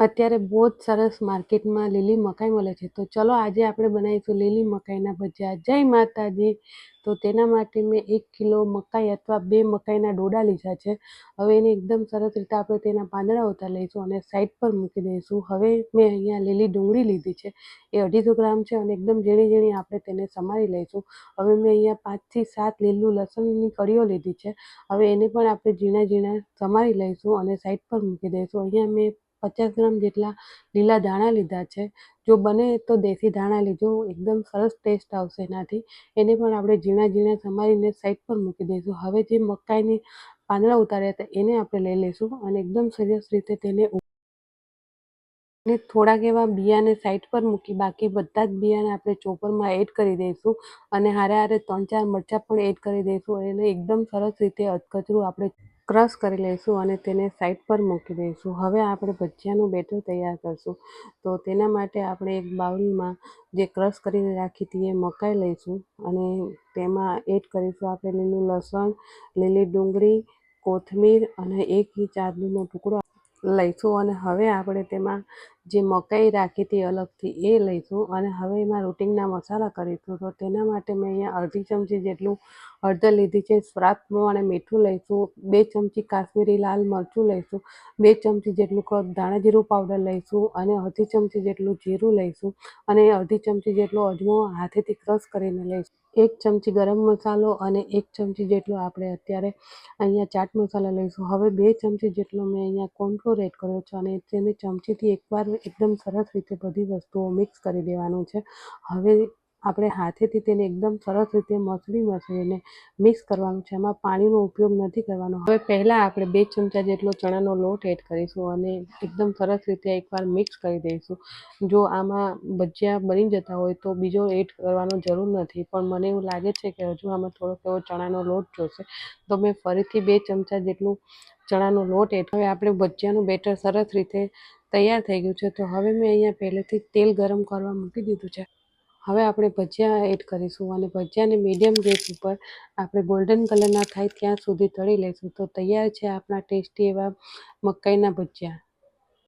અત્યારે બહુ જ સરસ માર્કેટમાં લીલી મકાઈ મળે છે. તો ચલો આજે આપણે બનાવીશું લીલી મકાઈના ભજીયા. જય માતાજી! તો તેના માટે મેં 1 કિલો મકાઈ અથવા 2 મકાઈના ડોડા લીધા છે. હવે એને એકદમ સરસ રીતે આપણે તેના પાંદડા ઉતારી લઈશું અને સાઈડ પર મૂકી દઈશું. હવે મેં અહીંયા લીલી ડુંગળી લીધી છે, એ 250 ગ્રામ છે અને એકદમ ઝીણી-ઝીણી આપણે તેને સમારી લઈશું. હવે મેં અહીંયા 5 થી 7 લીલું લસણની કળીઓ લીધી છે. હવે એને પણ આપણે ઝીણા-ઝીણા સમારી લઈશું અને સાઈડ પર મૂકી દઈશું. અહીંયા મેં 50 ગ્રામ જેટલા લીલા ધાણા લીધા છે. જો બને તો દેશી ધાણા લેજો, એકદમ સરસ ટેસ્ટ આવશે એનાથી. એને પણ આપણે ઝીણા-ઝીણા સમારીને સાઈડ પર મૂકી દઈશું. હવે જે મકાઈની પાંદડા ઉતાર્યા હતા એને આપણે લઈ લઈશું અને એકદમ સરસ રીતે તેને અને થોડાક એવા બિયાને સાઈડ પર મૂકી બાકી બધા જ બિયાને આપણે ચોપરમાં એડ કરી દઈશું અને હારે 3-4 મરચાં પણ એડ કરી દઈશું. એને એકદમ સરસ રીતે અધકચરું આપણે ક્રશ કરી લઈશું અને તેને સાઈડ પર મૂકી દઈશું. હવે આપણે ભજીયાનું બેટર તૈયાર કરશું. તો તેના માટે આપણે એક બાઉલમાં જે ક્રશ કરીને રાખી હતી એ મકાઈ લઈશું અને તેમાં એડ કરીશું આપણે લીલું લસણ, લીલી ડુંગળી, કોથમીર અને 1 ઇંચ આદુનો ટુકડો લઈશું અને હવે આપણે તેમાં જે મકાઈ રાખી હતી અલગથી એ લઈશું અને હવે એમાં રૂટિંગના મસાલા કરીશું. તો તેના માટે મેં અહીંયા અડધી ચમચી જેટલું હળદર લીધી છે, સ્વાદ પ્રમાણે મીઠું લઈશું, 2 ચમચી કાશ્મીરી લાલ મરચું લઈશું, 2 ચમચી જેટલું ધાણા જીરું પાવડર લઈશું અને અડધી ચમચી જેટલું જીરું લઈશું અને અડધી ચમચી જેટલો અજમો હાથેથી ક્રશ કરીને લઈશું. 1 ચમચી ગરમ મસાલો અને 1 ચમચી જેટલો આપણે અત્યારે અહીંયા ચાટ મસાલા લઈશું. હવે 2 ચમચી જેટલો મેં અહીંયા કોર્નફ્લોર એડ કર્યો છે અને તેને ચમચીથી એકવાર એકદમ સરસ રીતે બધી વસ્તુઓ મિક્સ કરી દેવાનું છે. હવે આપણે હાથેથી તેને એકદમ સરસ રીતે મસળીને મિક્સ કરવાનું છે. એમાં પાણીનો ઉપયોગ નથી કરવાનો. હવે પહેલાં આપણે 2 ચમચા જેટલો ચણાનો લોટ એડ કરીશું અને એકદમ સરસ રીતે એકવાર મિક્સ કરી દઈશું. જો આમાં ભજીયા બની જતા હોય તો બીજો એડ કરવાનો જરૂર નથી, પણ મને એવું લાગે છે કે હજુ આમાં થોડોક એવો ચણાનો લોટ જોશે, તો મેં ફરીથી 2 ચમચા જેટલું ચણાનો લોટ એડ. હવે આપણે ભજીયાનું બેટર સરસ રીતે તૈયાર થઈ ગયું છે. તો હવે મેં અહીંયા પહેલેથી તેલ ગરમ કરવા મૂકી દીધું છે. હવે આપણે ભજીયા એડ કરીશું અને ભજીયાને મીડિયમ ગેસ ઉપર આપણે ગોલ્ડન કલરના થાય ત્યાં સુધી તળી લઈશું. તો તૈયાર છે આપણા ટેસ્ટી એવા મકાઈના ભજીયા.